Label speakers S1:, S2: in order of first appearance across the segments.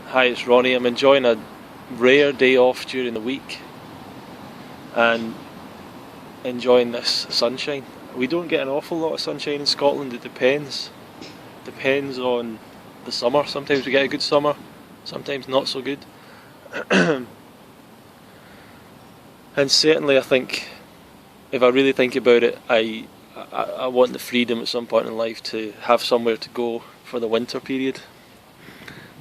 S1: Hi, it's Ronnie. I'm enjoying a rare day off during the week and enjoying this sunshine. We don't get an awful lot of sunshine in Scotland. It depends. Depends on the summer. Sometimes we get a good summer, sometimes not so good. And certainly I think, if I really think about it, I want the freedom at some point in life to have somewhere to go for the winter period.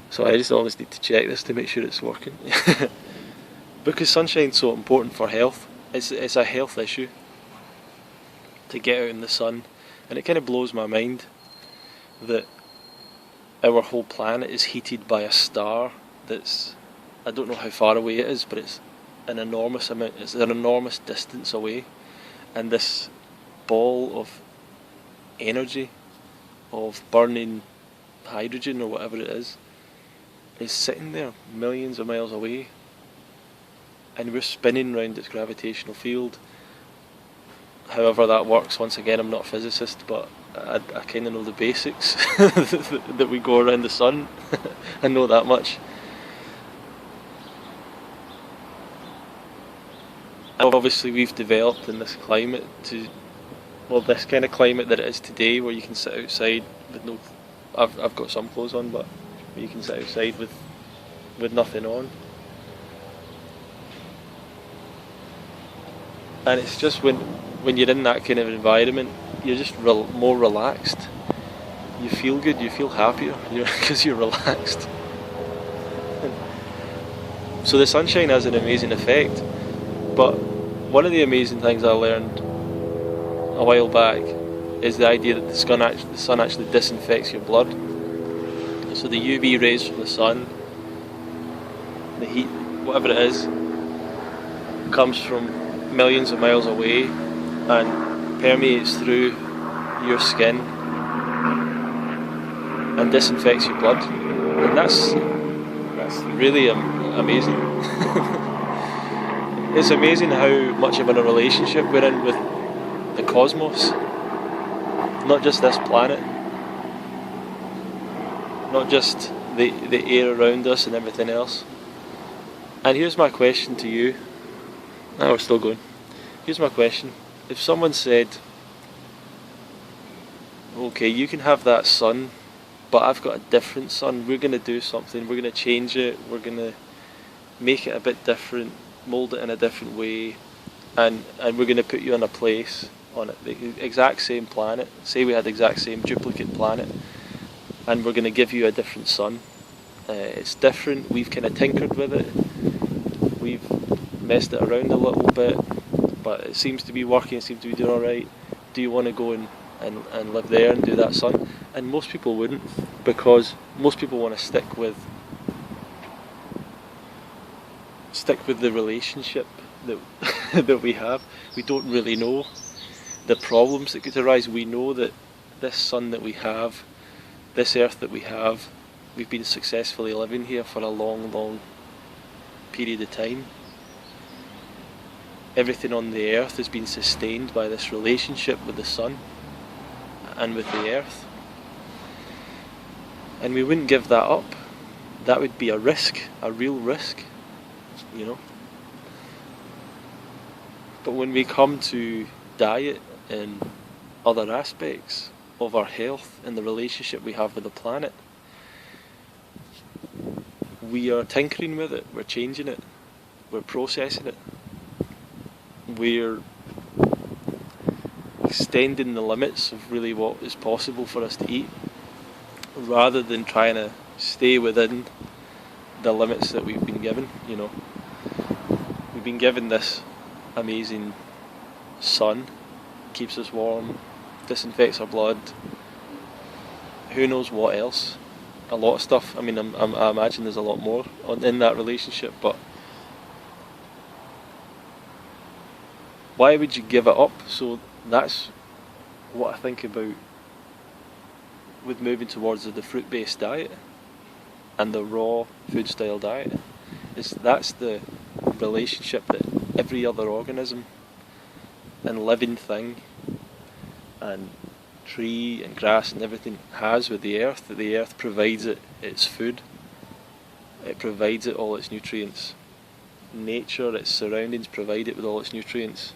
S1: So I just always need to check this to make sure it's working. Because sunshine's so important for health. It's a health issue to get out in the sun, and it kind of blows my mind that our whole planet is heated by a star that's, I don't know how far away it is, but it's an enormous amount, it's an enormous distance away, and this ball of energy, of burning hydrogen or whatever it is sitting there millions of miles away, and we're spinning round its gravitational field. However that works, once again, I'm not a physicist, but I kind of know the basics that we go around the sun. I know that much. And obviously we've developed in this climate this kind of climate that it is today, where you can sit outside with no, I've got some clothes on, but you can sit outside with nothing on. And it's just when you're in that kind of environment, you're just more relaxed. You feel good, you feel happier, because you're relaxed. So the sunshine has an amazing effect, but one of the amazing things I learned a while back is the idea that the sun actually disinfects your blood. So the UV rays from the sun, the heat, whatever it is, comes from millions of miles away and permeates through your skin and disinfects your blood. And that's really amazing. It's amazing how much of a relationship we're in with the cosmos, not just this planet, not just the air around us and everything else. And here's my question to you. Now we're still going. Here's my question. If someone said, okay, you can have that sun, but I've got a different sun, we're going to do something, we're going to change it, we're going to make it a bit different, mould it in a different way, and we're going to put you in a place on it, the exact same planet, say we had the exact same duplicate planet, and we're going to give you a different sun. It's different, we've kind of tinkered with it, we've messed it around a little bit, but it seems to be working, it seems to be doing alright. Do you want to go and live there and do that sun? And most people wouldn't, because most people want to stick with the relationship that that we have. We don't really know the problems that could arise. We know that this sun that we have, this earth that we have, we've been successfully living here for a long period of time. Everything on the earth has been sustained by this relationship with the sun and with the earth. And we wouldn't give that up. That would be a risk, a real risk, you know. But when we come to diet and other aspects of our health and the relationship we have with the planet, we are tinkering with it, we're changing it, we're processing it, we're extending the limits of really what is possible for us to eat, rather than trying to stay within the limits that we've been given, you know. We've been given this amazing sun, keeps us warm, disinfects our blood, who knows what else, a lot of stuff. I mean, I imagine there's a lot more in that relationship, but why would you give it up? So that's what I think about with moving towards the fruit-based diet and the raw food style diet. That's the relationship that every other organism and living thing and tree and grass and everything has with the earth, that the earth provides it its food. It provides it all its nutrients. Nature, its surroundings provide it with all its nutrients.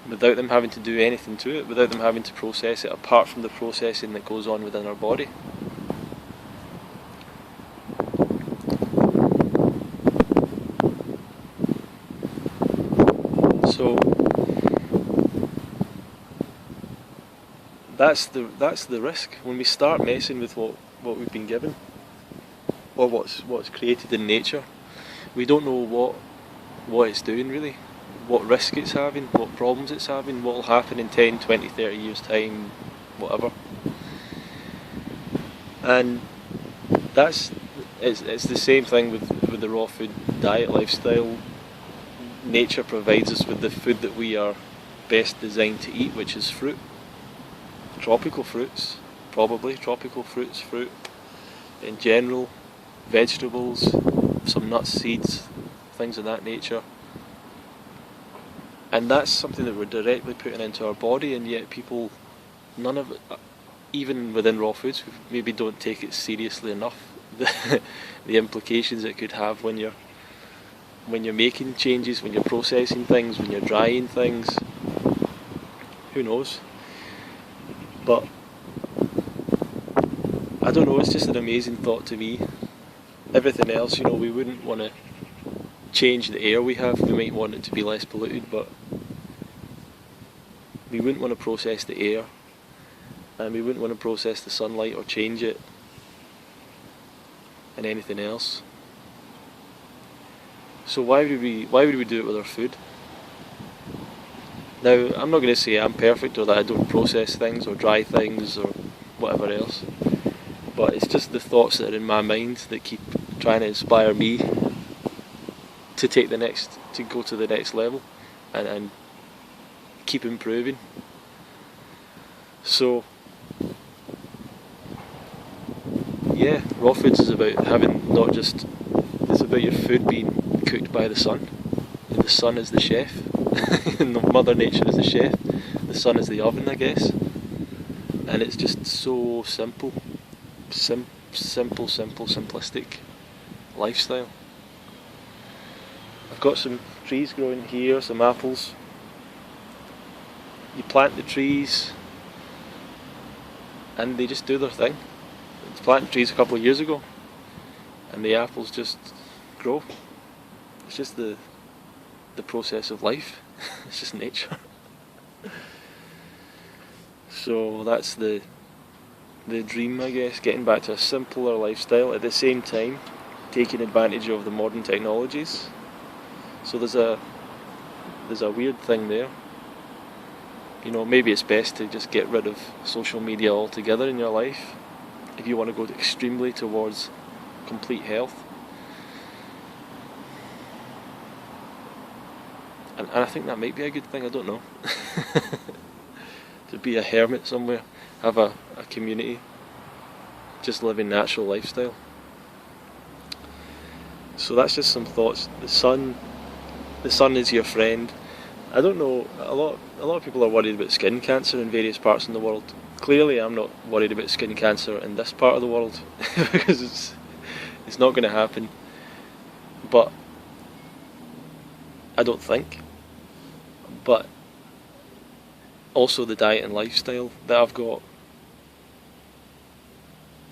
S1: Without them having to do anything to it, without them having to process it, apart from the processing that goes on within our body. So that's the risk when we start messing with what we've been given, or what's created in nature. We don't know what it's doing really, what risk it's having, what problems it's having, what will happen in 10, 20, 30 years time, whatever. And it's the same thing with the raw food diet lifestyle. Nature provides us with the food that we are best designed to eat, which is fruit. Tropical fruits, probably tropical fruits, fruit in general, vegetables, some nuts, seeds, things of that nature. And that's something that we're directly putting into our body, and yet people, none of it, even within raw foods, maybe don't take it seriously enough. The implications it could have when you're making changes, when you're processing things, when you're drying things. Who knows? But I don't know, it's just an amazing thought to me. Everything else, we wouldn't want to change the air we have. We might want it to be less polluted, but we wouldn't want to process the air, and we wouldn't want to process the sunlight or change it and anything else. So why would we do it with our food? Now, I'm not going to say I'm perfect or that I don't process things or dry things or whatever else, but it's just the thoughts that are in my mind that keep trying to inspire me to go to the next level and keep improving. So yeah, raw foods is about it's about your food being cooked by the sun. And the sun is the chef. And Mother Nature is the chef. The sun is the oven, I guess. And it's just so simple, simplistic lifestyle. I've got some trees growing here, some apples. You plant the trees and they just do their thing. I planted trees a couple of years ago and the apples just grow. It's just the process of life. It's just nature. So that's the dream, I guess, getting back to a simpler lifestyle, at the same time taking advantage of the modern technologies. So there's a weird thing there. Maybe it's best to just get rid of social media altogether in your life if you want to go extremely towards complete health. And I think that might be a good thing, I don't know. To be a hermit somewhere, have a community, just living natural lifestyle. So that's just some thoughts. The sun is your friend. I don't know, a lot of people are worried about skin cancer in various parts in the world. Clearly I'm not worried about skin cancer in this part of the world because it's not going to happen. But I don't think. But also the diet and lifestyle that I've got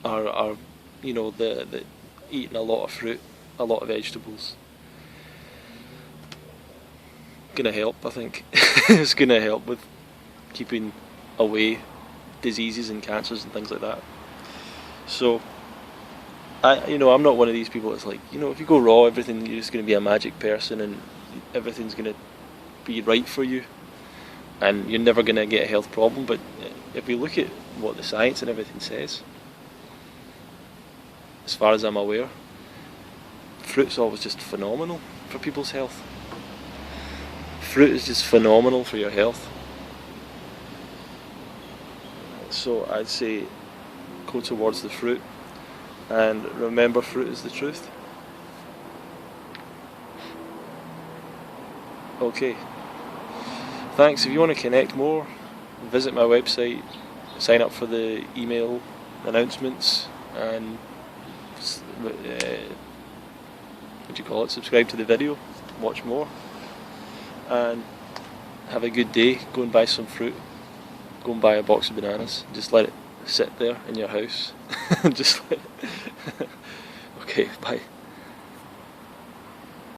S1: are the eating a lot of fruit, a lot of vegetables. Gonna help, I think. It's gonna help with keeping away diseases and cancers and things like that. So I'm not one of these people that's like, if you go raw, you're just gonna be a magic person and everything's gonna be right for you and you're never gonna get a health problem. But if we look at what the science and everything says, as far as I'm aware, fruit's always just phenomenal for people's health. Fruit is just phenomenal for your health. So I'd say go towards the fruit and remember, fruit is the truth. Okay. Thanks. If you want to connect more, visit my website, sign up for the email announcements, and what do you call it? Subscribe to the video, watch more, and have a good day. Go and buy some fruit. Go and buy a box of bananas. Just let it sit there in your house. Just let it. Okay, bye.